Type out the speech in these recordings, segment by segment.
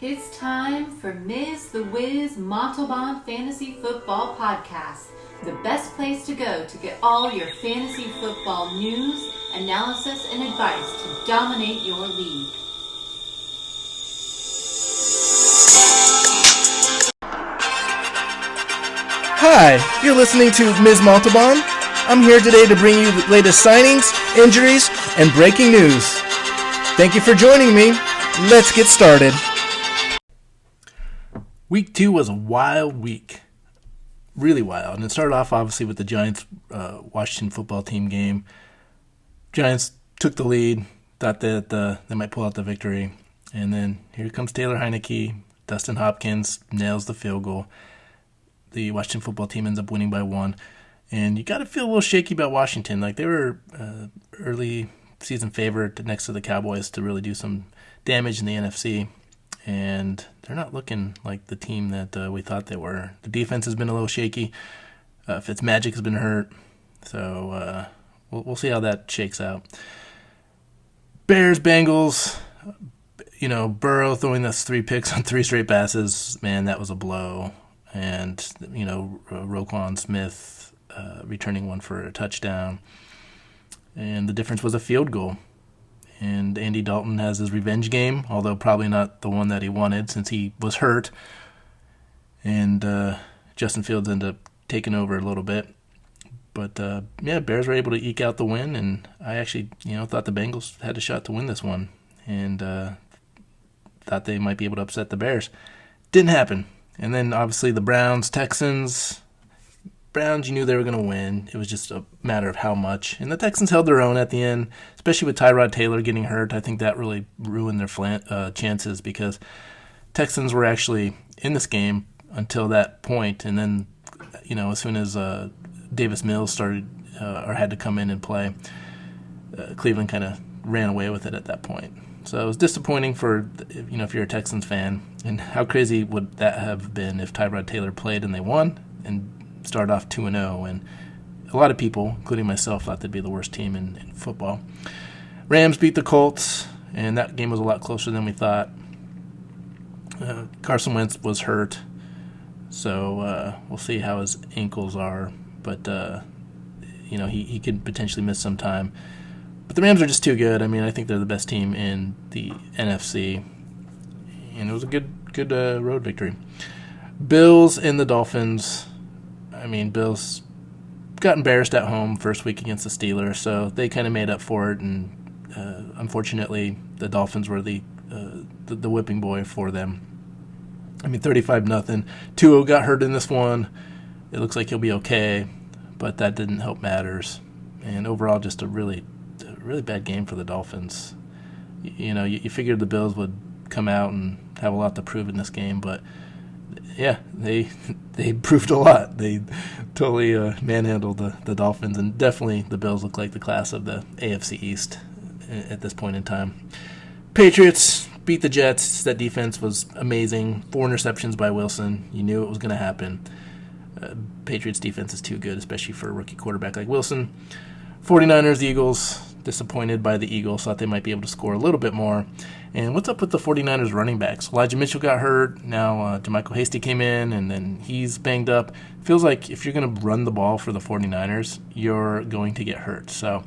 It's time for Ms. The Wiz Montalban Fantasy Football Podcast, the best place to go to get all your fantasy football news, analysis, and advice to dominate your league. Hi, you're listening to Ms. Montalban. I'm here today to bring you the latest signings, injuries, and breaking news. Thank you for joining me. Let's get started. Week 2 was a wild week. Really wild. And it started off, obviously, with the Giants-Washington football team game. Giants took the lead, thought that they might pull out the victory. And then here comes Taylor Heineke. Dustin Hopkins nails the field goal. The Washington football team ends up winning by 1. And you got to feel a little shaky about Washington. Like, they were early season favorite next to the Cowboys to really do some damage in the NFC. And they're not looking like the team that we thought they were. The defense has been a little shaky. Fitzmagic has been hurt. So we'll see how that shakes out. Bears, Bengals, Burrow throwing those 3 picks on 3 straight passes. Man, that was a blow. And, Roquan Smith returning one for a touchdown. And the difference was a field goal. And Andy Dalton has his revenge game, although probably not the one that he wanted since he was hurt. And Justin Fields ended up taking over a little bit. But, Bears were able to eke out the win. And I actually, thought the Bengals had a shot to win this one. And thought they might be able to upset the Bears. Didn't happen. And then, obviously, the Browns, Texans. Browns, you knew they were going to win. It was just a matter of how much. And the Texans held their own at the end, especially with Tyrod Taylor getting hurt. I think that really ruined their chances because Texans were actually in this game until that point. And then, as soon as Davis Mills started or had to come in and play, Cleveland kind of ran away with it at that point. So it was disappointing for, if you're a Texans fan. And how crazy would that have been if Tyrod Taylor played and they won and started off 2-0, and a lot of people, including myself, thought they'd be the worst team in football. Rams beat the Colts, and that game was a lot closer than we thought. Carson Wentz was hurt, so we'll see how his ankles are, but he could potentially miss some time. But the Rams are just too good. I mean, I think they're the best team in the NFC, and it was a good road victory. Bills and the Dolphins. I mean, Bills got embarrassed at home first week against the Steelers, so they kind of made up for it. And unfortunately, the Dolphins were the whipping boy for them. I mean, 35-0. Tua got hurt in this one. It looks like he'll be okay, but that didn't help matters. And overall, just a really bad game for the Dolphins. You figured the Bills would come out and have a lot to prove in this game, but yeah, they proved a lot. They totally manhandled the Dolphins, and definitely the Bills look like the class of the AFC East at this point in time. Patriots beat the Jets. That defense was amazing. 4 interceptions by Wilson. You knew it was going to happen. Patriots defense is too good, especially for a rookie quarterback like Wilson. 49ers, Eagles. Disappointed by the Eagles. Thought they might be able to score a little bit more. And what's up with the 49ers running backs? Elijah Mitchell got hurt. Now Jermichael Hasty came in, and then he's banged up. Feels like if you're going to run the ball for the 49ers, you're going to get hurt. So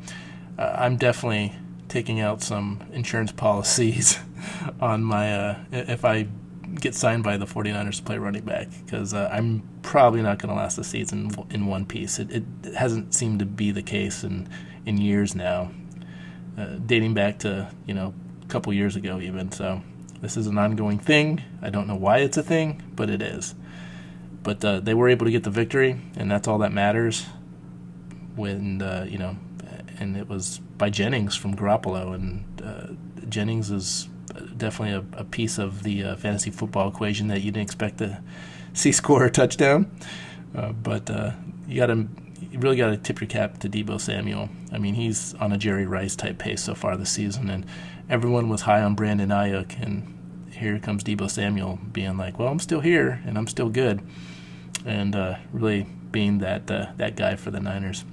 I'm definitely taking out some insurance policies on my if I get signed by the 49ers to play running back, because I'm probably not going to last the season in one piece. It hasn't seemed to be the case in years now. Dating back to, a couple years ago even. So this is an ongoing thing. I don't know why it's a thing, but it is. But they were able to get the victory, and that's all that matters. When, and it was by Jennings from Garoppolo, and Jennings is definitely a piece of the fantasy football equation that you didn't expect to see score a touchdown. But you really got to tip your cap to Deebo Samuel. I mean, he's on a Jerry Rice type pace so far this season, and everyone was high on Brandon Ayuk, and here comes Deebo Samuel being like, well, I'm still here, and I'm still good, and really being that guy for the Niners.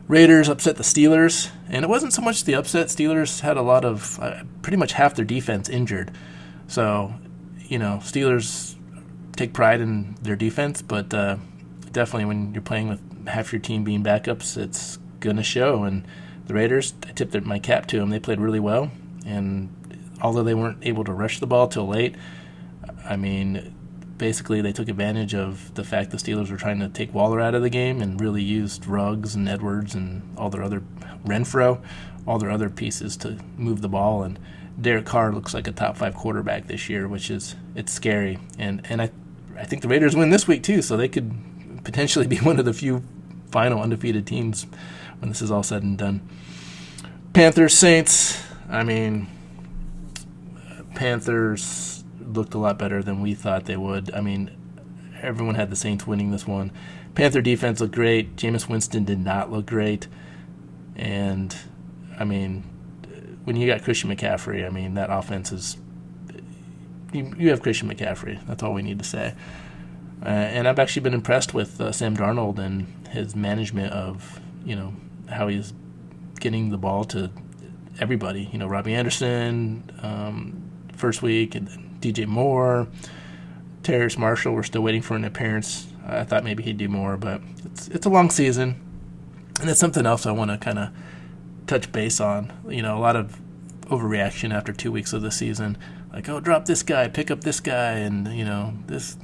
Raiders upset the Steelers, and it wasn't so much the upset. Steelers had a lot of, pretty much half their defense injured. So, Steelers take pride in their defense, but definitely when you're playing with half your team being backups, it's going to show. And the Raiders, I tipped my cap to them. They played really well, and although they weren't able to rush the ball till late, I mean, basically they took advantage of the fact the Steelers were trying to take Waller out of the game and really used Ruggs and Edwards and Renfro, all their other pieces to move the ball. And Derek Carr looks like a top 5 quarterback this year, it's scary. And I think the Raiders win this week too, so they could potentially be one of the few final undefeated teams when this is all said and done. Panthers, Saints, I mean, Panthers looked a lot better than we thought they would. I mean, everyone had the Saints winning this one. Panther defense looked great. Jameis Winston did not look great. And, I mean, when you got Christian McCaffrey, I mean, that offense is – you have Christian McCaffrey. That's all we need to say. And I've actually been impressed with Sam Darnold and his management of, how he's getting the ball to everybody. Robbie Anderson first week, and then DJ Moore, Terrace Marshall. We're still waiting for an appearance. I thought maybe he'd do more, but it's a long season. And that's something else I want to kind of touch base on. A lot of overreaction after 2 weeks of the season. Like, oh, drop this guy, pick up this guy, and, this.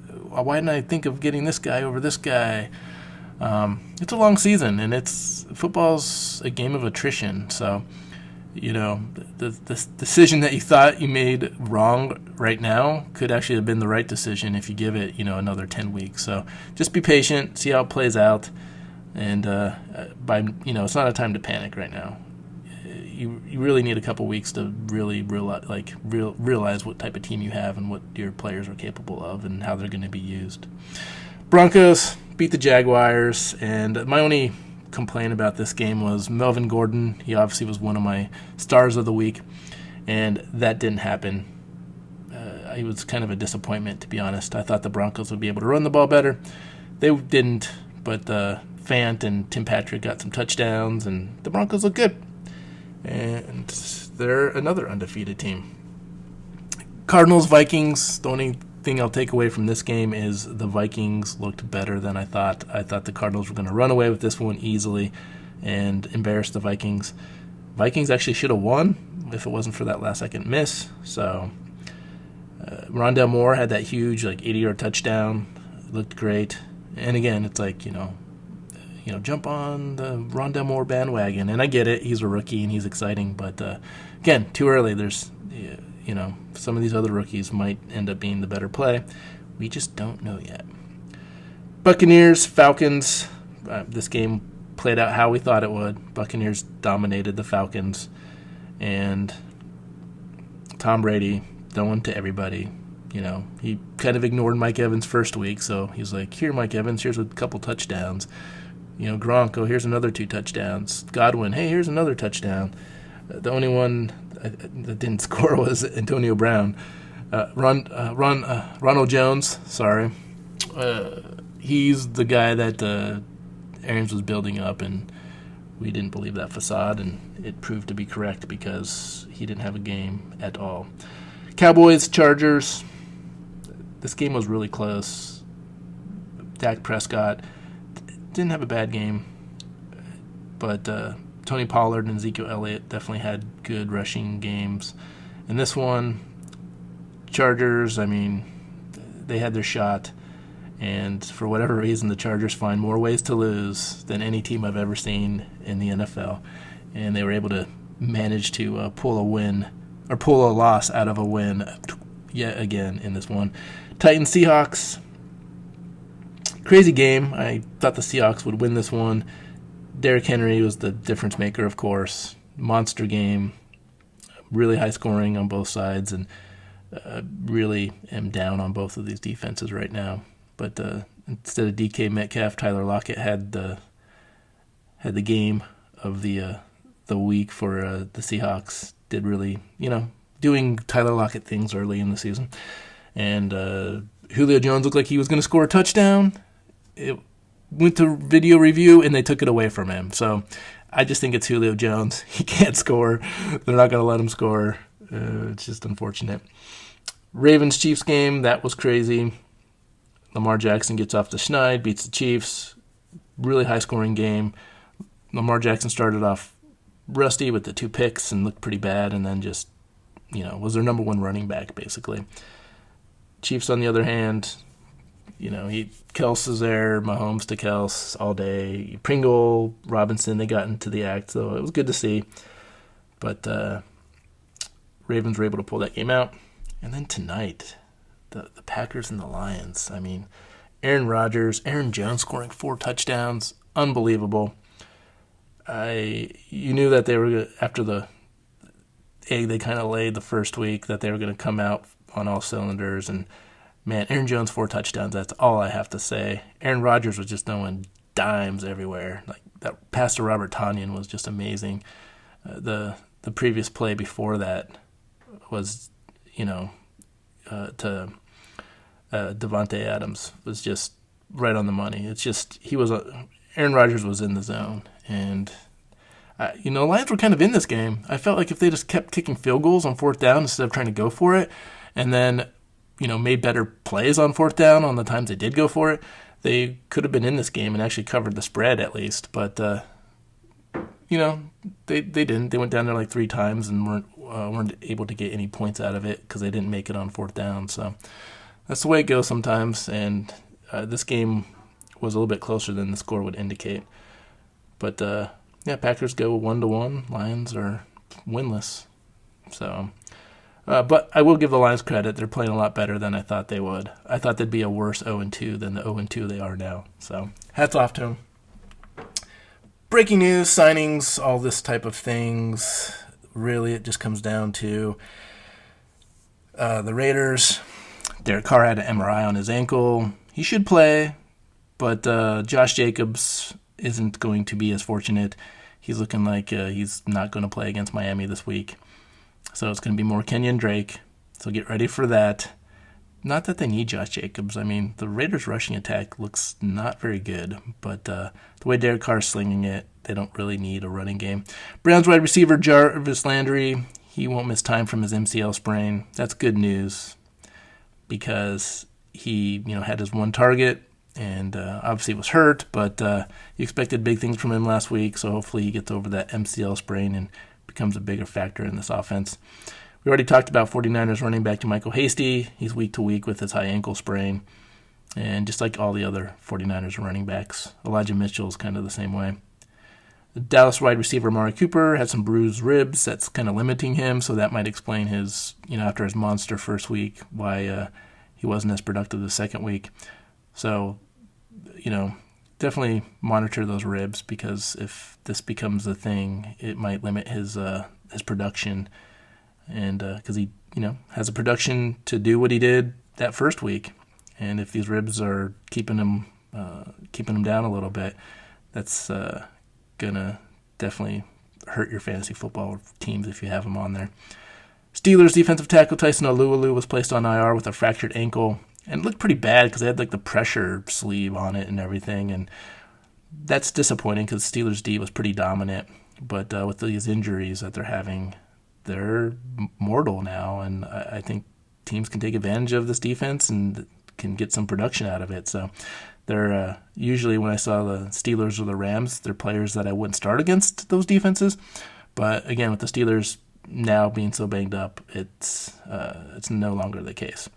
Why didn't I think of getting this guy over this guy? It's a long season, and football's a game of attrition. So, the decision that you thought you made wrong right now could actually have been the right decision if you give it, another 10 weeks. So just be patient, see how it plays out, and it's not a time to panic right now. You really need a couple weeks to really realize what type of team you have and what your players are capable of and how they're going to be used. Broncos beat the Jaguars, and my only complaint about this game was Melvin Gordon. He obviously was one of my stars of the week, and that didn't happen. It was kind of a disappointment, to be honest. I thought the Broncos would be able to run the ball better. They didn't, but Fant and Tim Patrick got some touchdowns, and the Broncos look good. And they're another undefeated team. Cardinals, Vikings, the only thing I'll take away from this game is the Vikings looked better than I thought. I thought the Cardinals were going to run away with this one easily and embarrass the Vikings. Vikings actually should have won if it wasn't for that last-second miss. So Rondale Moore had that huge 80-yard touchdown. It looked great. And again, it's like, jump on the Rondale Moore bandwagon. And I get it. He's a rookie and he's exciting. But, again, too early. There's, some of these other rookies might end up being the better play. We just don't know yet. Buccaneers, Falcons. This game played out how we thought it would. Buccaneers dominated the Falcons. And Tom Brady, throwing to everybody. He kind of ignored Mike Evans first week. So he's like, here, Mike Evans, here's a couple touchdowns. Gronk, oh, here's another 2 touchdowns. Godwin, hey, here's another touchdown. The only one that didn't score was Antonio Brown. Ronald Jones, sorry. He's the guy that Arians was building up, and we didn't believe that facade, and it proved to be correct because he didn't have a game at all. Cowboys, Chargers. This game was really close. Dak Prescott didn't have a bad game, but Tony Pollard and Ezekiel Elliott definitely had good rushing games. And this one, Chargers, I mean, they had their shot, and for whatever reason, the Chargers find more ways to lose than any team I've ever seen in the NFL, and they were able to manage to pull a loss out of a win yet again in this one. Titans, Seahawks. Crazy game. I thought the Seahawks would win this one. Derrick Henry was the difference maker, of course. Monster game. Really high scoring on both sides, and really am down on both of these defenses right now. But instead of DK Metcalf, Tyler Lockett had the game of the week for the Seahawks. Did really, doing Tyler Lockett things early in the season. And Julio Jones looked like he was going to score a touchdown. It went to video review, and they took it away from him. So I just think it's Julio Jones. He can't score. They're not going to let him score. It's just unfortunate. Ravens-Chiefs game, that was crazy. Lamar Jackson gets off the schneid, beats the Chiefs. Really high-scoring game. Lamar Jackson started off rusty with the 2 picks and looked pretty bad, and then just, was their number 1 running back, basically. Chiefs, on the other hand, Kels is there, Mahomes to Kels all day. Pringle, Robinson, they got into the act, so it was good to see. But Ravens were able to pull that game out. And then tonight, the Packers and the Lions. I mean, Aaron Jones scoring 4 touchdowns. Unbelievable. You knew that they were, after the egg they kind of laid the first week, that they were going to come out on all cylinders. And, man, Aaron Jones 4 touchdowns, that's all I have to say. Aaron Rodgers was just throwing dimes everywhere. Like, that pass to Robert Tonyan was just amazing. The previous play before that was, to Devontae Adams was just right on the money. It's just, Aaron Rodgers was in the zone. And, the Lions were kind of in this game. I felt like if they just kept kicking field goals on 4th down instead of trying to go for it, and then, made better plays on 4th down on the times they did go for it, they could have been in this game and actually covered the spread at least. But, they didn't. They went down there like 3 times and weren't able to get any points out of it because they didn't make it on 4th down. So that's the way it goes sometimes. And this game was a little bit closer than the score would indicate. But Packers go 1-1. Lions are winless. So, but I will give the Lions credit. They're playing a lot better than I thought they would. I thought they'd be a worse 0-2 than the 0-2 they are now. So hats off to them. Breaking news, signings, all this type of things. Really, it just comes down to the Raiders. Derek Carr had an MRI on his ankle. He should play, but Josh Jacobs isn't going to be as fortunate. He's looking like he's not going to play against Miami this week. So it's going to be more Kenyon Drake. So get ready for that. Not that they need Josh Jacobs. I mean, the Raiders' rushing attack looks not very good, but the way Derek Carr is slinging it, they don't really need a running game. Browns wide receiver Jarvis Landry, he won't miss time from his MCL sprain. That's good news because he, had his 1 target and obviously was hurt, but you expected big things from him last week, so hopefully he gets over that MCL sprain and becomes a bigger factor in this offense. We already talked about 49ers running back to Michael Hasty. He's week to week with his high ankle sprain. And just like all the other 49ers running backs, Elijah Mitchell is kind of the same way. The Dallas wide receiver Amari Cooper had some bruised ribs. That's kind of limiting him, so that might explain his, after his monster first week, why he wasn't as productive the second week. So, definitely monitor those ribs because if this becomes a thing, it might limit his production. And because he, has a production to do what he did that first week, and if these ribs are keeping him down a little bit, that's gonna definitely hurt your fantasy football teams if you have him on there. Steelers defensive tackle Tyson Alualu was placed on IR with a fractured ankle, and it looked pretty bad because they had like the pressure sleeve on it and everything, and that's disappointing because Steelers D was pretty dominant, but with these injuries that they're having, they're mortal now, and I think teams can take advantage of this defense and can get some production out of it. So they're usually, when I saw the Steelers or the Rams, they're players that I wouldn't start against those defenses. But again, with the Steelers now being so banged up, it's no longer the case.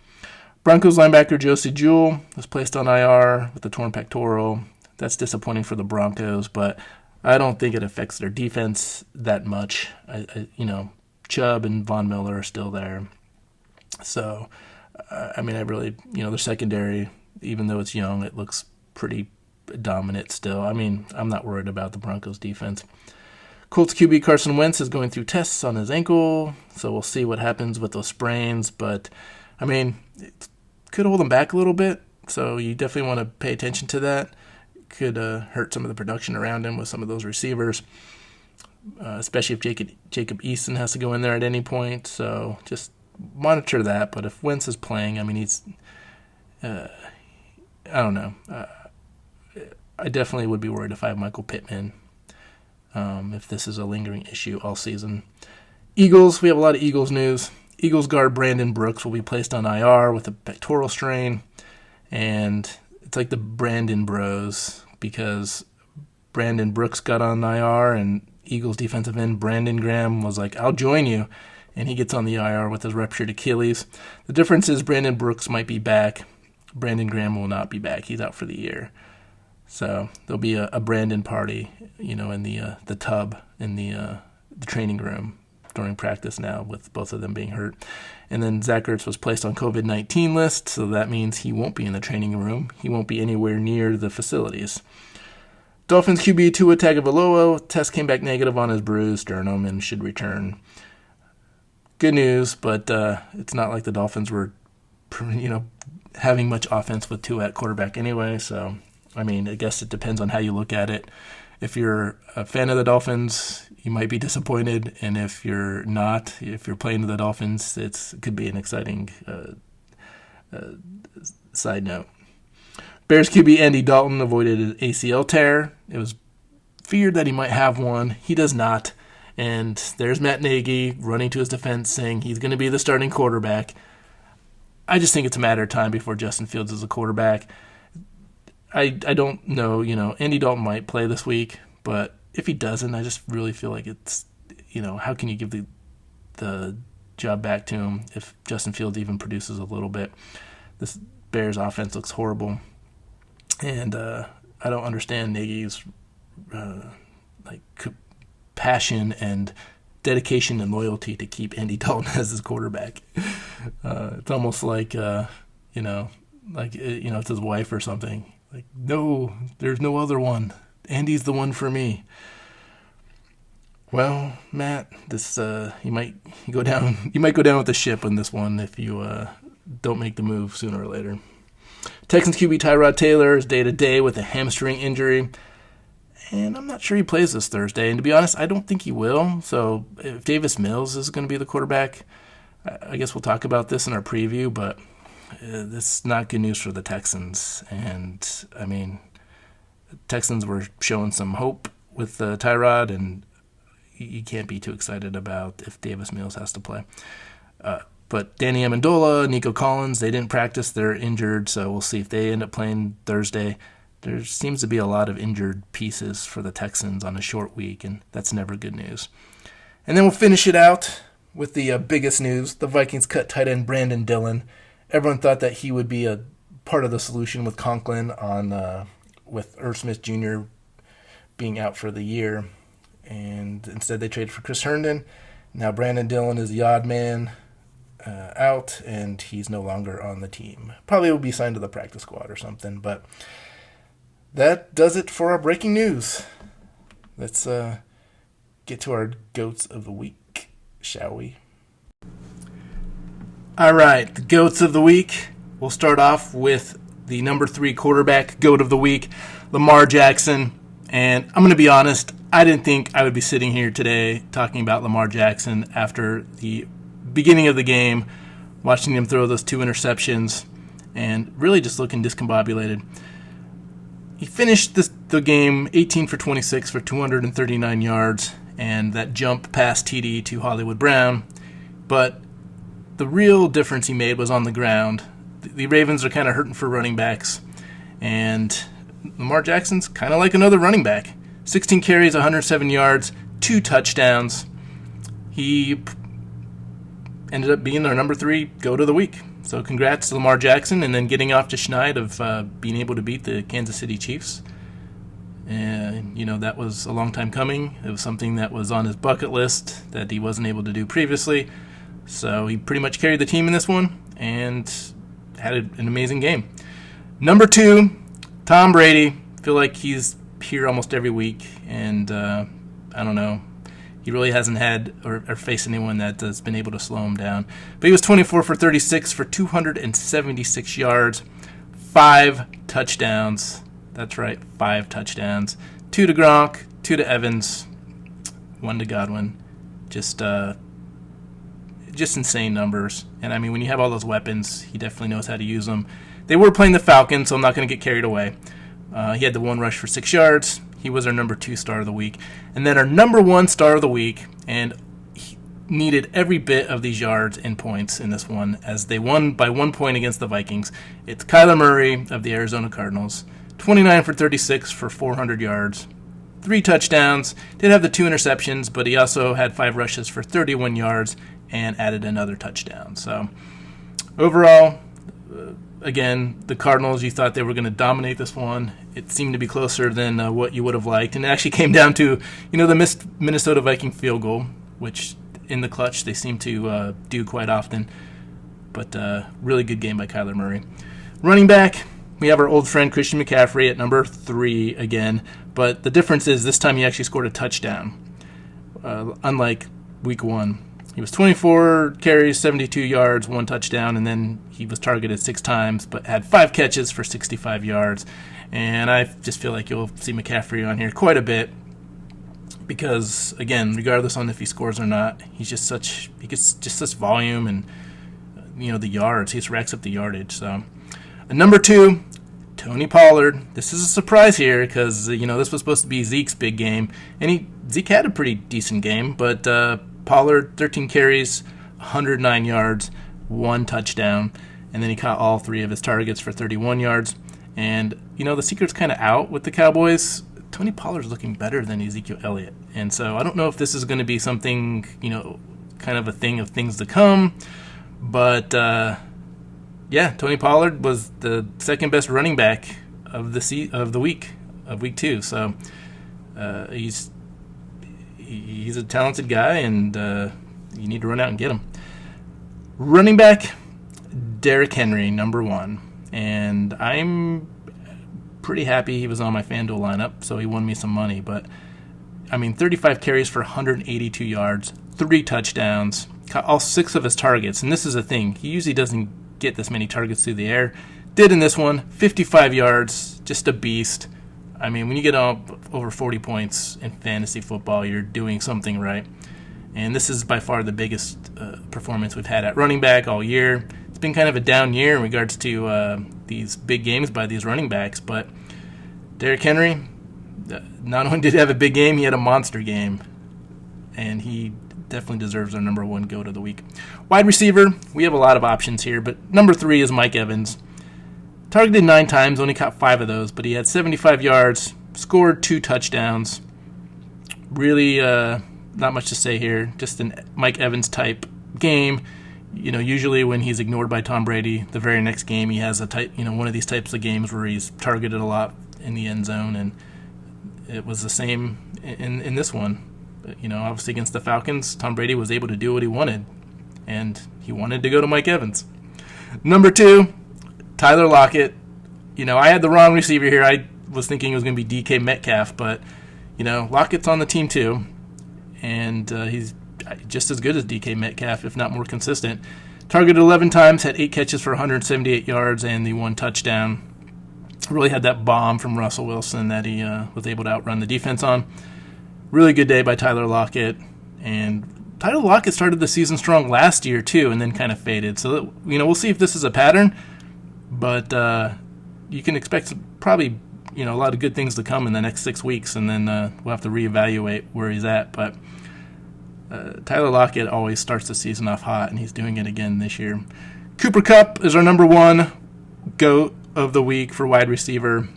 Broncos linebacker Josie Jewell was placed on IR with a torn pectoral. That's disappointing for the Broncos, but I don't think it affects their defense that much. Chubb and Von Miller are still there. So, I really, their secondary, even though it's young, it looks pretty dominant still. I'm not worried about the Broncos defense. Colts QB Carson Wentz is going through tests on his ankle, so we'll see what happens with those sprains. But, it could hold him back a little bit, so you definitely want to pay attention to that. It could hurt some of the production around him with some of those receivers. Especially if Jacob Eason has to go in there at any point. So just monitor that. But if Wentz is playing, he's I don't know. I definitely would be worried if I have Michael Pittman if this is a lingering issue all season. Eagles, we have a lot of Eagles news. Eagles guard Brandon Brooks will be placed on IR with a pectoral strain, and it's like the Brandon Bros because Brandon Brooks got on IR, and Eagles defensive end Brandon Graham was like, "I'll join you," and he gets on the IR with his ruptured Achilles. The difference is Brandon Brooks might be back. Brandon Graham will not be back. He's out for the year. So there'll be a Brandon party, in the tub in the training room during practice now, with both of them being hurt. And then Zach Ertz was placed on COVID-19 list, so that means he won't be in the training room. He won't be anywhere near the facilities. Dolphins QB Tua Tagovailoa test came back negative on his bruised sternum and should return. Good news, but it's not like the Dolphins were, having much offense with Tua at quarterback anyway. So, I guess it depends on how you look at it. If you're a fan of the Dolphins, you might be disappointed, and if you're not, if you're playing the Dolphins, it could be an exciting side note. Bears QB Andy Dalton avoided an ACL tear. It was feared that he might have one. He does not. And there's Matt Nagy running to his defense saying he's going to be the starting quarterback. I just think it's a matter of time before Justin Fields is a quarterback. I don't know, Andy Dalton might play this week, but if he doesn't, I just really feel like it's, how can you give the job back to him if Justin Fields even produces a little bit? This Bears offense looks horrible, and I don't understand Nagy's passion and dedication and loyalty to keep Andy Dalton as his quarterback. It's almost like it's his wife or something. Like, no, there's no other one. Andy's the one for me. Well, Matt, this you might go down with the ship on this one if you don't make the move sooner or later. Texans QB Tyrod Taylor is day to day with a hamstring injury, and I'm not sure he plays this Thursday. And to be honest, I don't think he will. So if Davis Mills is going to be the quarterback, I guess we'll talk about this in our preview, but this is not good news for the Texans. And, the Texans were showing some hope with Tyrod, and you can't be too excited about if Davis Mills has to play. But Danny Amendola, Nico Collins, they didn't practice. They're injured, so we'll see if they end up playing Thursday. There seems to be a lot of injured pieces for the Texans on a short week, and that's never good news. And then we'll finish it out with the biggest news. The Vikings cut tight end Brandon Dillon. Everyone thought that he would be a part of the solution with Conklin with Irv Smith Jr. being out for the year. And instead they traded for Chris Herndon. Now Brandon Dillon is the odd man out, and he's no longer on the team. Probably will be signed to the practice squad or something, but that does it for our breaking news. Let's get to our GOATs of the week, shall we? All right, the GOATs of the week. We'll start off with the number 3 quarterback, GOAT of the week, Lamar Jackson. And I'm going to be honest, I didn't think I would be sitting here today talking about Lamar Jackson after the beginning of the game, watching him throw those 2 interceptions, and really just looking discombobulated. He finished the game 18 for 26 for 239 yards, and that jump past TD to Hollywood Brown. But the real difference he made was on the ground. The Ravens are kind of hurting for running backs, and Lamar Jackson's kind of like another running back. 16 carries, 107 yards, 2 touchdowns. He ended up being our number 3 GOAT of the week. So congrats to Lamar Jackson, and then getting off to Schneid of being able to beat the Kansas City Chiefs. And, that was a long time coming. It was something that was on his bucket list that he wasn't able to do previously. So he pretty much carried the team in this one and had an amazing game. Number 2, Tom Brady. I feel like he's here almost every week, and I don't know. He really hasn't had or faced anyone that has been able to slow him down. But he was 24 for 36 for 276 yards, 5 touchdowns. That's right, 5 touchdowns. 2 to Gronk, 2 to Evans, 1 to Godwin. Just insane numbers. And, when you have all those weapons, he definitely knows how to use them. They were playing the Falcons, so I'm not going to get carried away. He had the 1 rush for 6 yards. He was our number 2 star of the week. And then our number 1 star of the week, and needed every bit of these yards and points in this one, as they won by 1 point against the Vikings. It's Kyler Murray of the Arizona Cardinals, 29 for 36 for 400 yards, 3 touchdowns. Did have the 2 interceptions, but he also had 5 rushes for 31 yards and added another touchdown. So overall, again, the Cardinals, you thought they were going to dominate this one. It seemed to be closer than what you would have liked, and it actually came down to, the missed Minnesota Viking field goal, which in the clutch they seem to do quite often. But really good game by Kyler Murray. Running back, we have our old friend Christian McCaffrey at number 3 again, but the difference is this time he actually scored a touchdown, unlike week 1. He was 24 carries, 72 yards, 1 touchdown, and then he was targeted 6 times, but had 5 catches for 65 yards. And I just feel like you'll see McCaffrey on here quite a bit because, again, regardless on if he scores or not, he gets just such volume and, the yards. He just racks up the yardage. So, number 2, Tony Pollard. This is a surprise here because, this was supposed to be Zeke's big game. And Zeke had a pretty decent game, but Pollard, 13 carries, 109 yards, 1 touchdown. And then he caught all 3 of his targets for 31 yards. And, the secret's kind of out with the Cowboys. Tony Pollard's looking better than Ezekiel Elliott. And so I don't know if this is going to be something, kind of a thing of things to come. But, Tony Pollard was the second best running back of the week, of week 2. So he's a talented guy, and you need to run out and get him. Running back, Derrick Henry, number 1. And I'm pretty happy he was on my FanDuel lineup, so he won me some money. But, 35 carries for 182 yards, 3 touchdowns, caught all 6 of his targets. And this is the thing. He usually doesn't get this many targets through the air. Did in this one, 55 yards, just a beast. When you get over 40 points in fantasy football, you're doing something right. And this is by far the biggest performance we've had at running back all year. It's been kind of a down year in regards to these big games by these running backs, but Derrick Henry, not only did he have a big game, he had a monster game, and he definitely deserves our number 1 GOAT of the week. Wide receiver, we have a lot of options here, but number 3 is Mike Evans. Targeted 9 times, only caught 5 of those, but he had 75 yards, scored 2 touchdowns. Really not much to say here, just an Mike Evans type game. Usually when he's ignored by Tom Brady, the very next game he has a type, one of these types of games where he's targeted a lot in the end zone, and it was the same in this one. Obviously against the Falcons, Tom Brady was able to do what he wanted, and he wanted to go to Mike Evans. Number 2, Tyler Lockett. I had the wrong receiver here. I was thinking it was going to be DK Metcalf, but, Lockett's on the team too, and he's just as good as DK Metcalf, if not more consistent. Targeted 11 times, had 8 catches for 178 yards and the 1 touchdown. Really had that bomb from Russell Wilson that he was able to outrun the defense on. Really good day by Tyler Lockett. And Tyler Lockett started the season strong last year too, and then kind of faded. So, we'll see if this is a pattern. But you can expect probably, a lot of good things to come in the next 6 weeks, and then we'll have to reevaluate where he's at. But Tyler Lockett always starts the season off hot, and he's doing it again this year. Cooper Kupp is our number 1 GOAT of the week for wide receiver.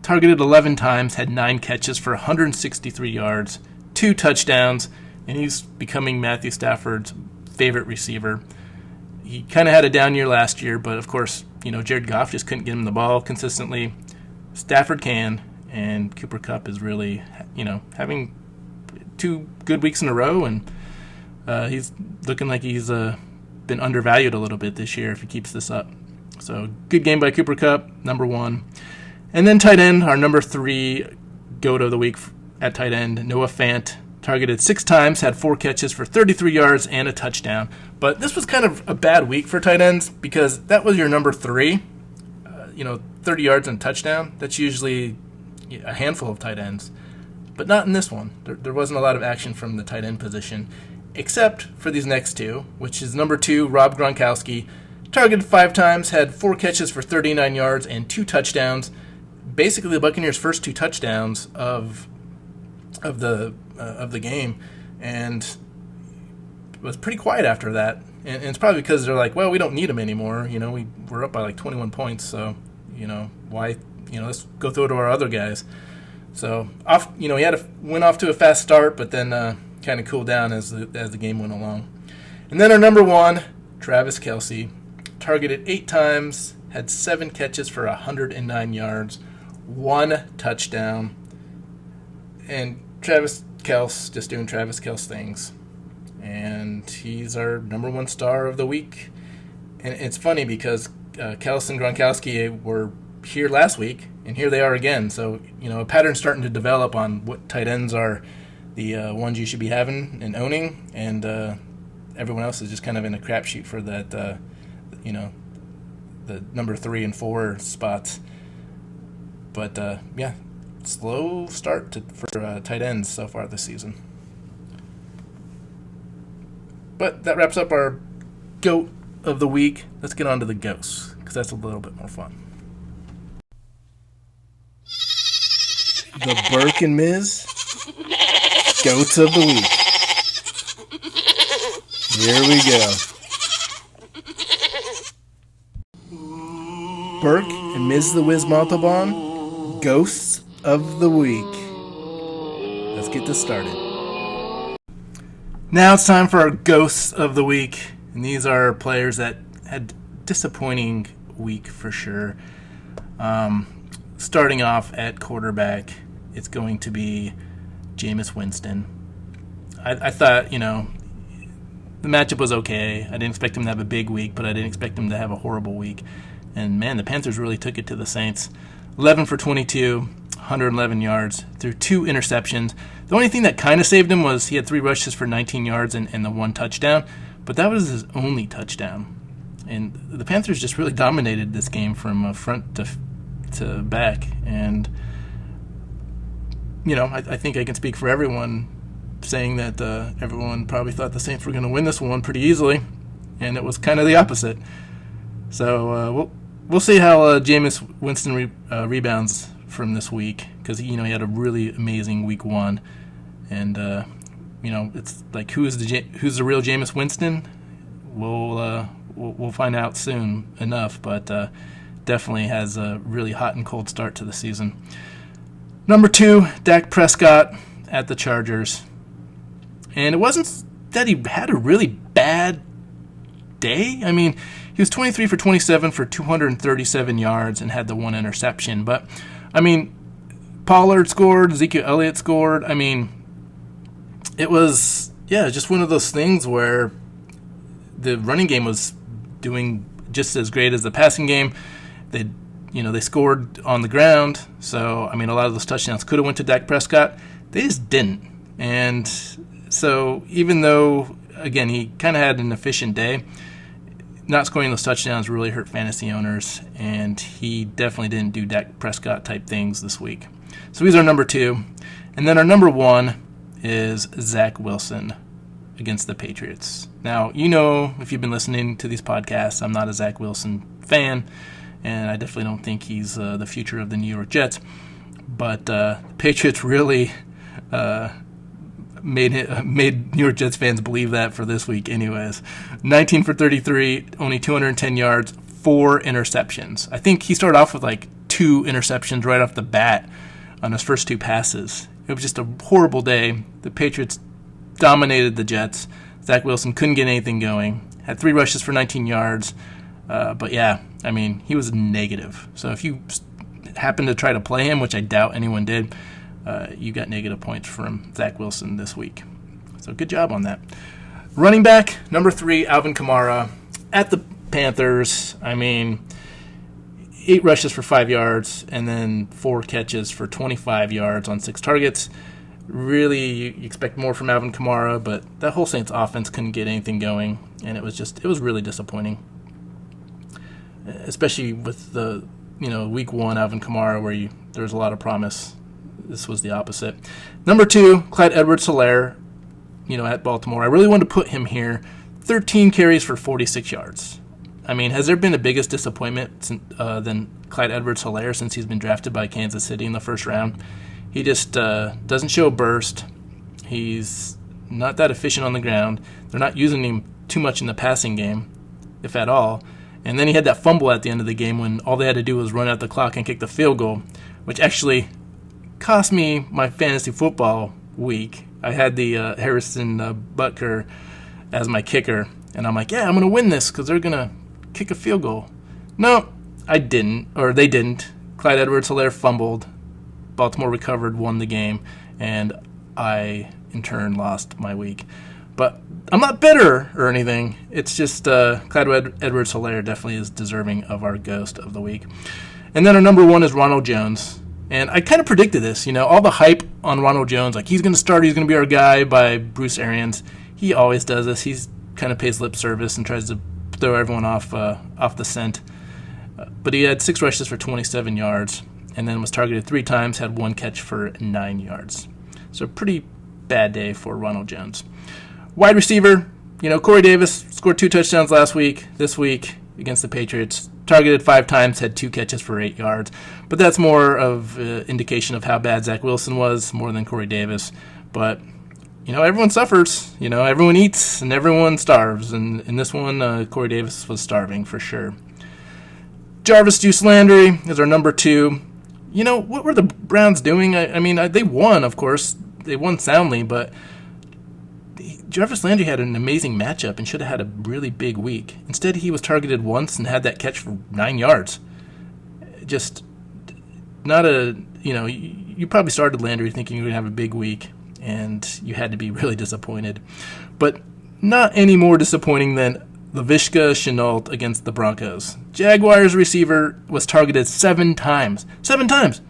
Targeted 11 times, had 9 catches for 163 yards, 2 touchdowns, and he's becoming Matthew Stafford's favorite receiver. He kind of had a down year last year, but of course, Jared Goff just couldn't get him the ball consistently. Stafford can, and Cooper Kupp is really, having 2 good weeks in a row, and he's looking like he's been undervalued a little bit this year if he keeps this up. So good game by Cooper Kupp, number 1. And then tight end, our number 3 GOAT of the week at tight end, Noah Fant. Targeted 6 times, had 4 catches for 33 yards and a touchdown. But this was kind of a bad week for tight ends because that was your number 3. 30 yards and touchdown. That's usually a handful of tight ends. But not in this one. There wasn't a lot of action from the tight end position, except for these next 2, which is number 2, Rob Gronkowski. Targeted 5 times, had 4 catches for 39 yards and 2 touchdowns. Basically, the Buccaneers' first 2 touchdowns of the game, and was pretty quiet after that. And it's probably because they're like, well, we don't need him anymore. We're up by like 21 points, so, why, let's go throw it to our other guys. So, he went off to a fast start, but then kind of cooled down as the game went along. And then our number one, Travis Kelce, targeted 8 times, had 7 catches for 109 yards, 1 touchdown. And Travis Kelce just doing Travis Kelce things. And he's our number one star of the week. And it's funny because Kelce and Gronkowski were here last week, and here they are again. So, a pattern's starting to develop on what tight ends are the ones you should be having and owning, and everyone else is just kind of in a crapshoot for that, the number 3 and 4 spots. But, slow start for tight ends so far this season. But that wraps up our GOAT of the week. Let's get on to the ghosts, because that's a little bit more fun. The Burke and Miz GOATs of the week. Here we go. Burke and Ms. the Wiz Montalban, Ghosts of the Week. Let's get this started. Now it's time for our Ghosts of the Week. And these are players that had disappointing week for sure. Starting off at quarterback, it's going to be Jameis Winston. I thought, the matchup was okay. I didn't expect him to have a big week, but I didn't expect him to have a horrible week. And, man, the Panthers really took it to the Saints. 11 for 22, 111 yards, threw 2 interceptions. The only thing that kind of saved him was he had 3 rushes for 19 yards and the 1 touchdown, but that was his only touchdown. And the Panthers just really dominated this game from front to back. And, I think I can speak for everyone saying that everyone probably thought the Saints were going to win this one pretty easily, and it was kind of the opposite. So we'll see how Jameis Winston rebounds from this week, because he had a really amazing week 1, and it's like who's the real Jameis Winston? We'll find out soon enough, but definitely has a really hot and cold start to the season. Number 2, Dak Prescott at the Chargers. And it wasn't that he had a really bad day. I mean, he was 23 for 27 for 237 yards and had the 1 interception. But, Pollard scored, Ezekiel Elliott scored. It was, just one of those things where the running game was doing just as great as the passing game. They scored on the ground. So, a lot of those touchdowns could have went to Dak Prescott. They just didn't. And so even though, again, he kind of had an efficient day, not scoring those touchdowns really hurt fantasy owners, and he definitely didn't do Dak Prescott type things this week. So he's our number 2. And then our number 1 is Zach Wilson against the Patriots. Now, if you've been listening to these podcasts, I'm not a Zach Wilson fan, and I definitely don't think he's the future of the New York Jets. But the Patriots really made New York Jets fans believe that for this week anyways. 19 for 33, only 210 yards, 4 interceptions. I think he started off with like 2 interceptions right off the bat on his first 2 passes. It was just a horrible day. The Patriots dominated the Jets. Zach Wilson couldn't get anything going. Had 3 rushes for 19 yards. But he was negative. So if you happen to try to play him, which I doubt anyone did, you got negative points from Zach Wilson this week. So good job on that. Running back, number 3, Alvin Kamara at the Panthers. 8 rushes for 5 yards and then 4 catches for 25 yards on 6 targets. Really, you expect more from Alvin Kamara, but that whole Saints offense couldn't get anything going, and it was really disappointing. Especially with the, week 1 Alvin Kamara where there was a lot of promise. This was the opposite. Number 2, Clyde Edwards-Helaire, at Baltimore. I really wanted to put him here. 13 carries for 46 yards. Has there been a biggest disappointment than Clyde Edwards-Helaire since he's been drafted by Kansas City in the first round? He just doesn't show a burst. He's not that efficient on the ground. They're not using him too much in the passing game, if at all. And then he had that fumble at the end of the game when all they had to do was run out the clock and kick the field goal, which actually cost me my fantasy football week. I had the Harrison Butker as my kicker, and I'm like, yeah, I'm going to win this because they're going to kick a field goal. No, I didn't, or they didn't. Clyde Edwards-Helaire fumbled. Baltimore recovered, won the game, and I, in turn, lost my week. But I'm not bitter or anything. It's just Clyde Edwards-Helaire definitely is deserving of our Ghost of the Week. And then our number one is Ronald Jones. And I kind of predicted this, all the hype on Ronald Jones, like he's going to start, he's going to be our guy by Bruce Arians. He always does this. He's kind of pays lip service and tries to throw everyone off the scent. But he had 6 rushes for 27 yards, and then was targeted 3 times, had 1 catch for 9 yards. So pretty bad day for Ronald Jones. Wide receiver, Corey Davis scored 2 touchdowns last week. This week against the Patriots, targeted 5 times, had 2 catches for 8 yards. But that's more of an indication of how bad Zach Wilson was, more than Corey Davis. But, everyone suffers. Everyone eats and everyone starves. And in this one, Corey Davis was starving for sure. Jarvis Juice Landry is our number 2. What were the Browns doing? They won, of course. They won soundly, but Jarvis Landry had an amazing matchup and should have had a really big week. Instead, he was targeted once and had that catch for 9 yards. Just not you probably started Landry thinking you were going to have a big week, and you had to be really disappointed. But not any more disappointing than Laviska Shenault against the Broncos. Jaguars receiver was targeted 7 times. 7 times!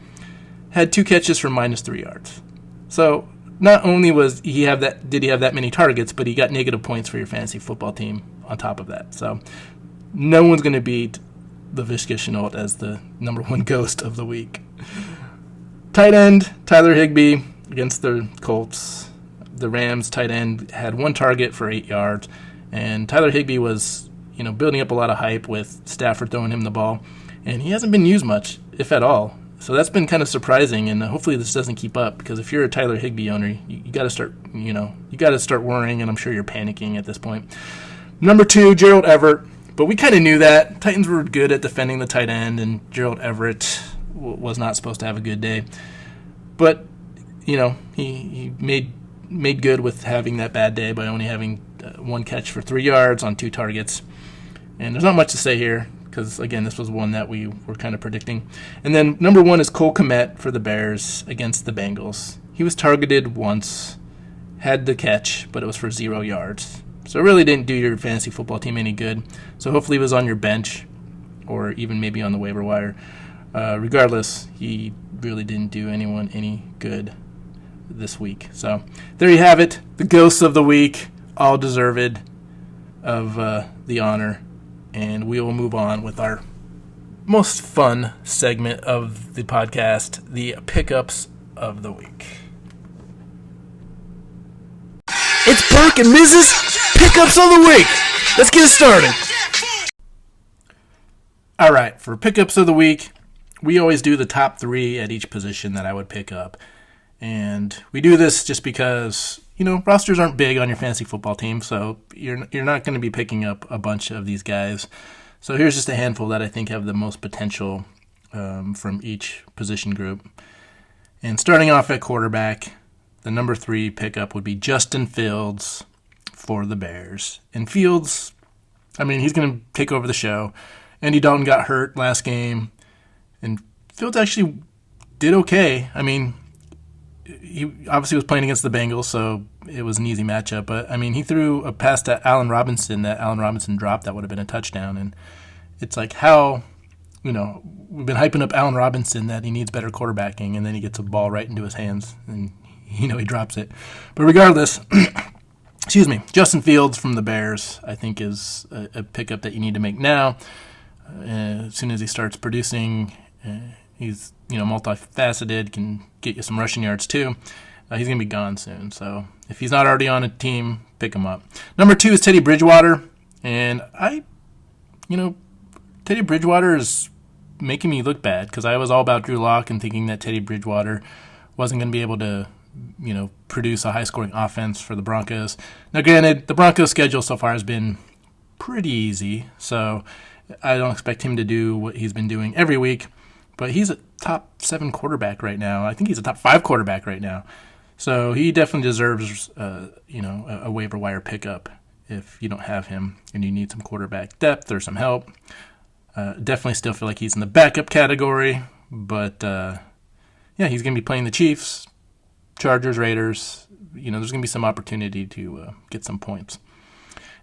Had 2 catches for -3 yards. So not only did he have that many targets, but he got negative points for your fantasy football team on top of that. So no one's going to beat Laviska Shenault as the number 1 Ghost of the week. Tight end, Tyler Higbee against the Colts. The Rams tight end had 1 target for 8 yards. And Tyler Higbee was, building up a lot of hype with Stafford throwing him the ball. And he hasn't been used much, if at all. So that's been kind of surprising, and hopefully this doesn't keep up, because if you're a Tyler Higbee owner, you got to start, worrying, and I'm sure you're panicking at this point. Number 2, Gerald Everett. But we kind of knew that. Titans were good at defending the tight end, and Gerald Everett was not supposed to have a good day. But, he made good with having that bad day by only having 1 catch for 3 yards on 2 targets. And there's not much to say here, because, again, this was one that we were kind of predicting. And then number 1 is Cole Kmet for the Bears against the Bengals. He was targeted once, had the catch, but it was for 0 yards. So it really didn't do your fantasy football team any good. So hopefully he was on your bench, or even maybe on the waiver wire. Regardless, he really didn't do anyone any good this week. So there you have it, the Ghosts of the Week, all deserved of the honor. And we will move on with our most fun segment of the podcast, the Pickups of the Week. It's Burke and Mrs. Pickups of the Week. Let's get started. All right, for Pickups of the Week, we always do the top 3 at each position that I would pick up. And we do this just because, rosters aren't big on your fantasy football team, so you're not going to be picking up a bunch of these guys. So here's just a handful that I think have the most potential from each position group. And starting off at quarterback, the number 3 pickup would be Justin Fields for the Bears. And Fields, he's going to take over the show. Andy Dalton got hurt last game, and Fields actually did okay. He obviously was playing against the Bengals, so it was an easy matchup. But, he threw a pass to Allen Robinson that Allen Robinson dropped that would have been a touchdown. And it's like how, we've been hyping up Allen Robinson that he needs better quarterbacking, and then he gets a ball right into his hands, and, he drops it. But regardless, Justin Fields from the Bears, I think, is a pickup that you need to make now. As soon as he starts producing, he's multifaceted, can get you some rushing yards too. He's going to be gone soon. So if he's not already on a team, pick him up. Number 2 is Teddy Bridgewater. And Teddy Bridgewater is making me look bad, because I was all about Drew Lock and thinking that Teddy Bridgewater wasn't going to be able to produce a high-scoring offense for the Broncos. Now, granted, the Broncos' schedule so far has been pretty easy, so I don't expect him to do what he's been doing every week, but he's a top 7 quarterback right now. I think he's a top 5 quarterback right now. So he definitely deserves, a waiver wire pickup if you don't have him and you need some quarterback depth or some help. Definitely still feel like he's in the backup category, but he's going to be playing the Chiefs, Chargers, Raiders. There's going to be some opportunity to get some points.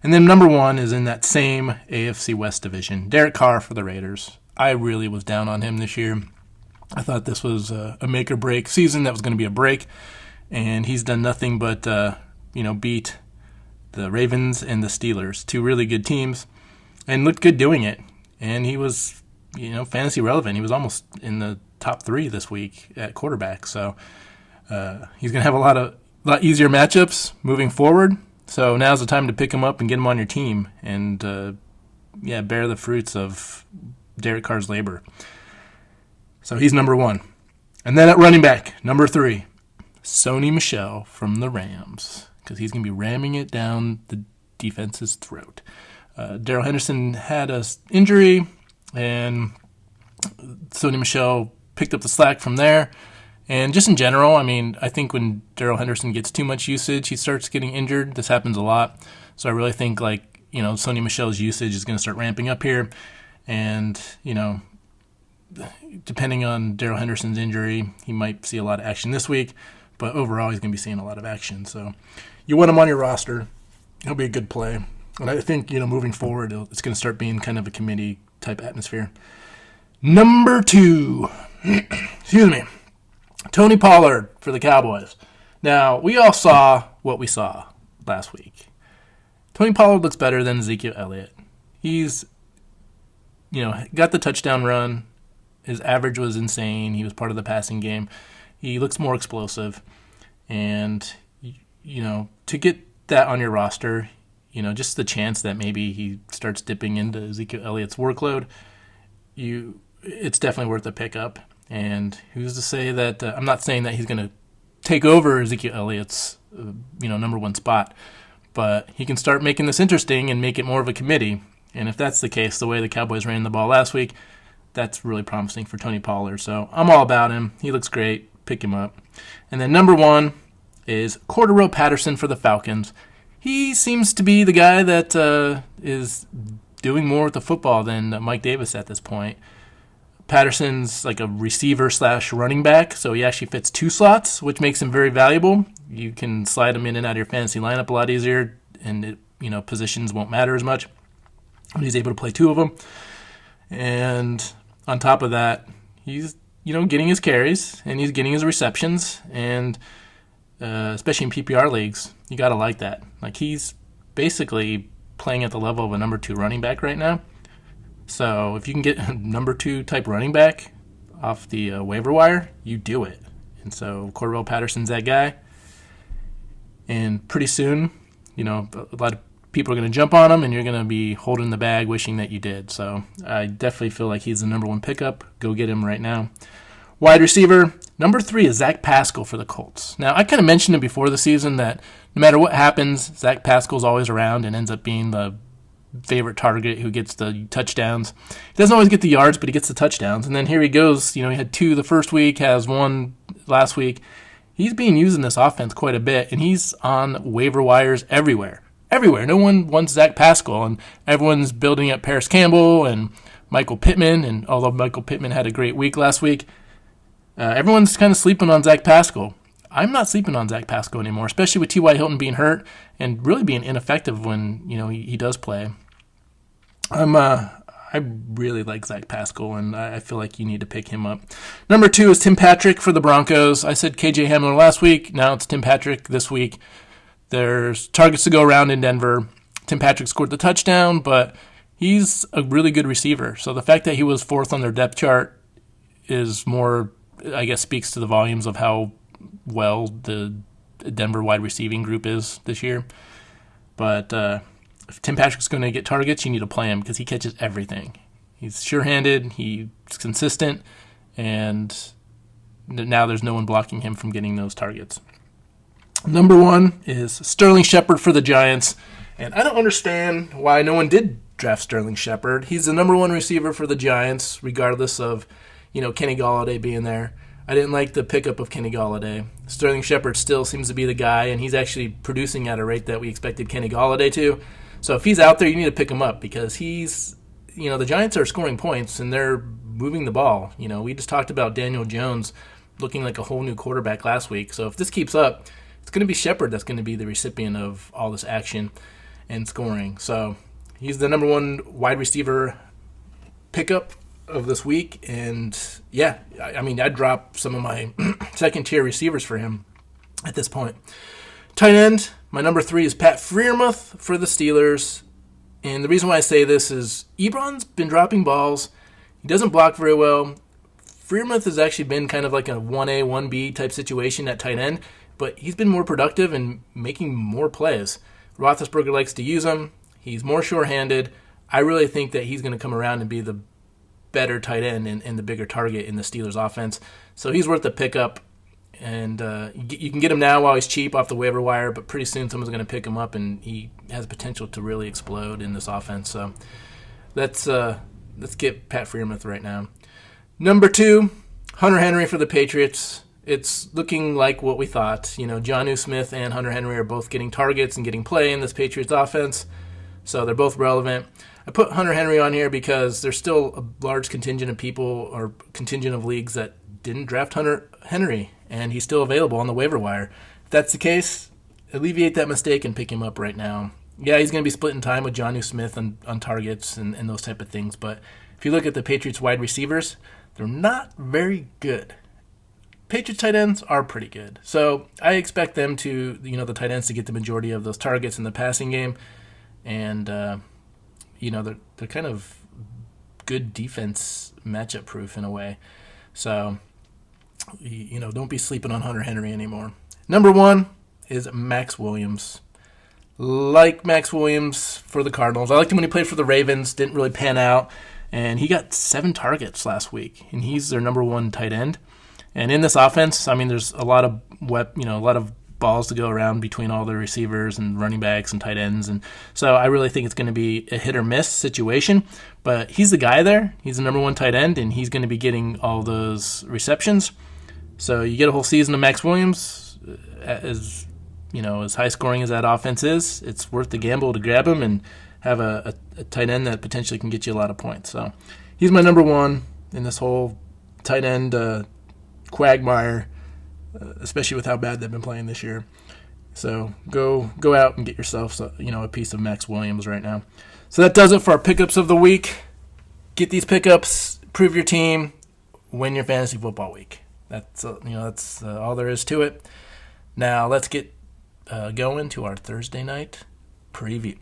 And then number 1 is in that same AFC West division, Derek Carr for the Raiders. I really was down on him this year. I thought this was a make-or-break season that was going to be a break, and he's done nothing but beat the Ravens and the Steelers, 2 really good teams, and looked good doing it. And he was, fantasy relevant. He was almost in the top 3 this week at quarterback. So he's going to have a lot easier matchups moving forward. So now's the time to pick him up and get him on your team and, bear the fruits of Derek Carr's labor. So he's number 1. And then at running back, number 3, Sony Michel from the Rams, because he's going to be ramming it down the defense's throat. Darrell Henderson had an injury, and Sony Michel picked up the slack from there. And just in general, I think when Darrell Henderson gets too much usage, he starts getting injured. This happens a lot. So I really think, Sony Michel's usage is going to start ramping up here. And, depending on Darrell Henderson's injury, he might see a lot of action this week. But overall, he's going to be seeing a lot of action. So you want him on your roster. He'll be a good play. And I think, moving forward, it's going to start being kind of a committee-type atmosphere. Number 2. Excuse me. Tony Pollard for the Cowboys. Now, we all saw what we saw last week. Tony Pollard looks better than Ezekiel Elliott. He's, got the touchdown run. His average was insane. He was part of the passing game. He looks more explosive. And, to get that on your roster, just the chance that maybe he starts dipping into Ezekiel Elliott's workload, it's definitely worth a pickup. And who's to say that I'm not saying that he's going to take over Ezekiel Elliott's number 1 spot, but he can start making this interesting and make it more of a committee. And if that's the case, the way the Cowboys ran the ball last week, that's really promising for Tony Pollard. So I'm all about him. He looks great. Pick him up. And then number 1 is Cordero Patterson for the Falcons. He seems to be the guy that is doing more with the football than Mike Davis at this point. Patterson's like a receiver/running back, so he actually fits 2 slots, which makes him very valuable. You can slide him in and out of your fantasy lineup a lot easier, and positions won't matter as much. But he's able to play 2 of them. And on top of that, he's getting his carries and he's getting his receptions, and especially in PPR leagues, you gotta like that. Like, he's basically playing at the level of a number 2 running back right now. So if you can get a number 2 type running back off the waiver wire, you do it. And so Cordero Patterson's that guy. And pretty soon, a lot of people are going to jump on him, and you're going to be holding the bag wishing that you did. So I definitely feel like he's the number 1 pickup. Go get him right now. Wide receiver, number 3 is Zach Pascal for the Colts. Now, I kind of mentioned it before the season that no matter what happens, Zach Pascal's always around and ends up being the favorite target who gets the touchdowns. He doesn't always get the yards, but he gets the touchdowns. And then here he goes. He had 2 the first week, has 1 last week. He's being used in this offense quite a bit, and he's on waiver wires everywhere. Everywhere. No one wants Zach Pascal, and everyone's building up Paris Campbell and Michael Pittman. And although Michael Pittman had a great week last week, everyone's kind of sleeping on Zach Pascal. I'm not sleeping on Zach Pascal anymore, especially with T.Y. Hilton being hurt and really being ineffective when he does play. I really like Zach Pascal, and I feel like you need to pick him up. Number 2 is Tim Patrick for the Broncos. I said KJ Hamler last week. Now it's Tim Patrick this week. There's targets to go around in Denver. Tim Patrick scored the touchdown, but he's a really good receiver. So the fact that he was 4th on their depth chart is more, I guess, speaks to the volumes of how well the Denver wide receiving group is this year. But if Tim Patrick's going to get targets, you need to play him because he catches everything. He's sure-handed, he's consistent, and now there's no one blocking him from getting those targets. Number 1 is Sterling Shepard for the Giants. And I don't understand why no one did draft Sterling Shepard. He's the number 1 receiver for the Giants, regardless of, Kenny Golladay being there. I didn't like the pickup of Kenny Golladay. Sterling Shepard still seems to be the guy, and he's actually producing at a rate that we expected Kenny Golladay to. So if he's out there, you need to pick him up because he's, the Giants are scoring points and they're moving the ball. We just talked about Daniel Jones looking like a whole new quarterback last week. So if this keeps up, it's going to be Shepard that's going to be the recipient of all this action and scoring. So he's the number 1 wide receiver pickup of this week. And yeah, I'd drop some of my second tier receivers for him at this point. Tight end, my number 3 is Pat Freiermuth for the Steelers. And the reason why I say this is Ebron's been dropping balls. He doesn't block very well. Freiermuth has actually been kind of like a 1A, 1B type situation at tight end, but he's been more productive and making more plays. Roethlisberger likes to use him. He's more sure-handed. I really think that he's going to come around and be the better tight end and the bigger target in the Steelers offense. So he's worth the pickup. And you can get him now while he's cheap off the waiver wire, but pretty soon someone's going to pick him up, and he has potential to really explode in this offense. So let's get Pat Freiermuth right now. Number 2, Hunter Henry for the Patriots. It's looking like what we thought. Jonnu Smith and Hunter Henry are both getting targets and getting play in this Patriots offense, so they're both relevant. I put Hunter Henry on here because there's still a large contingent of people or contingent of leagues that didn't draft Hunter Henry, and he's still available on the waiver wire. If that's the case, alleviate that mistake and pick him up right now. Yeah, he's going to be splitting time with Jonnu Smith on targets and those type of things, but if you look at the Patriots wide receivers, they're not very good. Patriots tight ends are pretty good. So I expect them to, the tight ends to get the majority of those targets in the passing game. And, they're kind of good defense matchup proof in a way. So, don't be sleeping on Hunter Henry anymore. Number 1 is Max Williams. Like Max Williams for the Cardinals. I liked him when he played for the Ravens. Didn't really pan out. And he got 7 targets last week. And he's their number 1 tight end. And in this offense, there's a lot of a lot of balls to go around between all the receivers and running backs and tight ends, and so I really think it's going to be a hit or miss situation. But he's the guy there; he's the number 1 tight end, and he's going to be getting all those receptions. So you get a whole season of Max Williams, as high scoring as that offense is. It's worth the gamble to grab him and have a tight end that potentially can get you a lot of points. So he's my number 1 in this whole tight end quagmire, especially with how bad they've been playing this year. So go out and get yourself a piece of Max Williams right now. So that does it for our pickups of the week. Get these pickups, prove your team, win your fantasy football week. That's all there is to it. Now let's get going to our Thursday night preview.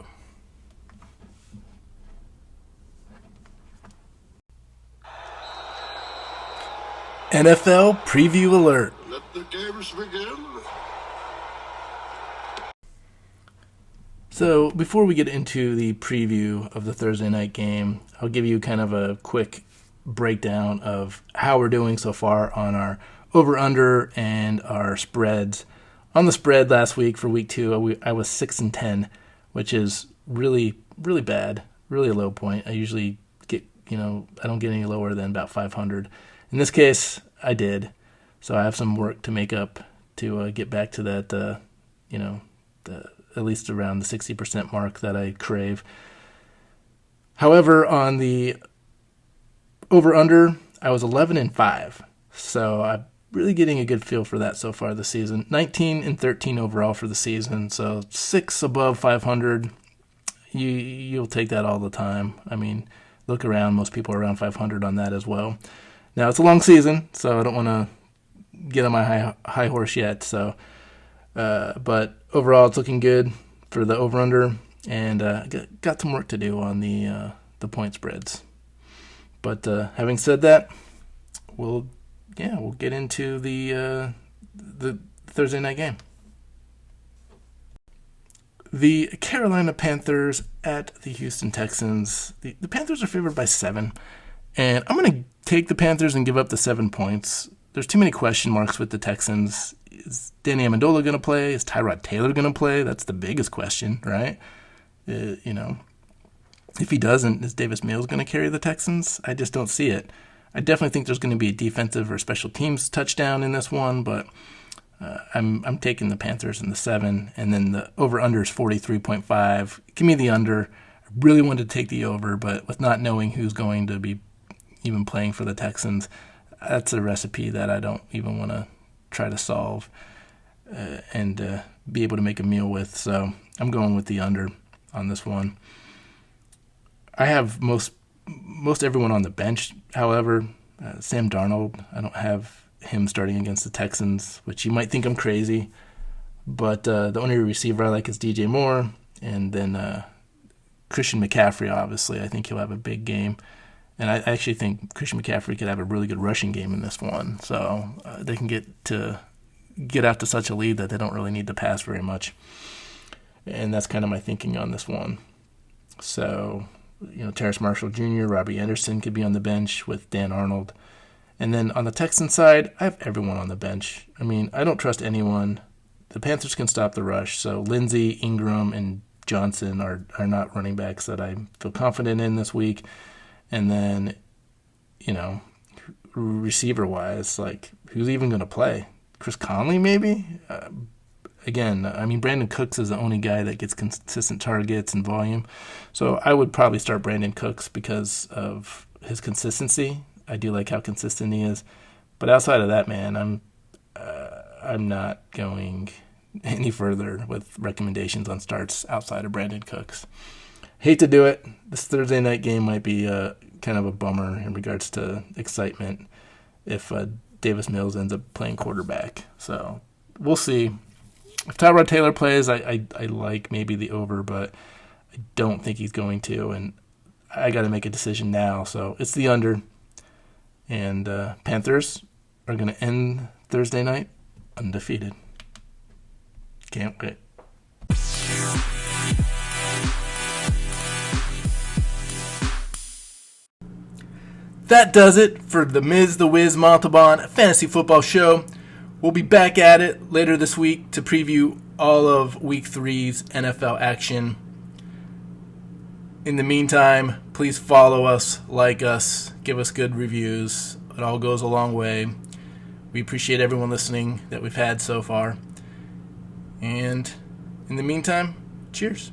NFL preview alert. Let the games begin. So before we get into the preview of the Thursday night game, I'll give you kind of a quick breakdown of how we're doing so far on our over-under and our spreads. On the spread last week for week 2, I was 6-10, which is really, really bad, really a low point. I usually get, I don't get any lower than about 500. In this case, I did, so I have some work to make up to get back to that, at least around the 60% mark that I crave. However, on the over-under, I was 11-5, so I'm really getting a good feel for that so far this season. 19-13 overall for the season, so 6 above 500. You'll take that all the time. Look around, most people are around 500 on that as well. Now, it's a long season, so I don't want to get on my high horse yet. So, but overall, it's looking good for the over/under, and got some work to do on the point spreads. But having said that, we'll get into the Thursday night game. The Carolina Panthers at the Houston Texans. The Panthers are favored by 7. And I'm going to take the Panthers and give up the 7 points. there's too many question marks with the Texans. Is Danny Amendola going to play? Is Tyrod Taylor going to play? That's the biggest question, right? If he doesn't, is Davis Mills going to carry the Texans? I just don't see it. I definitely think there's going to be a defensive or special teams touchdown in this one, but I'm taking the Panthers in the 7, and then the over-under is 43.5. Give me the under. I really wanted to take the over, but with not knowing who's going to be even playing for the Texans, that's a recipe that I don't even want to try to solve and be able to make a meal with. So I'm going with the under on this one. I have most everyone on the bench, however. Sam Darnold, I don't have him starting against the Texans, which you might think I'm crazy, but the only receiver I like is DJ Moore, and then Christian McCaffrey, obviously. I think he'll have a big game, and I actually think Christian McCaffrey could have a really good rushing game in this one, so they can get out to such a lead that they don't really need to pass very much, and that's kind of my thinking on this one. So, Terrace Marshall Jr., Robbie Anderson could be on the bench with Dan Arnold. And then on the Texans side, I have everyone on the bench. I mean, I don't trust anyone. The Panthers can stop the rush, so Lindsey, Ingram, and Johnson are not running backs that I feel confident in this week. And then, receiver-wise, who's even going to play? Chris Conley, maybe? Again, Brandon Cooks is the only guy that gets consistent targets and volume. So I would probably start Brandon Cooks because of his consistency. I do like how consistent he is. But outside of that, man, I'm not going any further with recommendations on starts outside of Brandon Cooks. Hate to do it. This Thursday night game might be kind of a bummer in regards to excitement if Davis Mills ends up playing quarterback. So we'll see. If Tyrod Taylor plays, I like maybe the over, but I don't think he's going to, and I got to make a decision now. So it's the under, and Panthers are going to end Thursday night undefeated. Can't wait. That does it for the Ms. The Wiz Montalban Fantasy Football Show. We'll be back at it later this week to preview all of Week 3's NFL action. In the meantime, please follow us, like us, give us good reviews. It all goes a long way. We appreciate everyone listening that we've had so far. And in the meantime, cheers.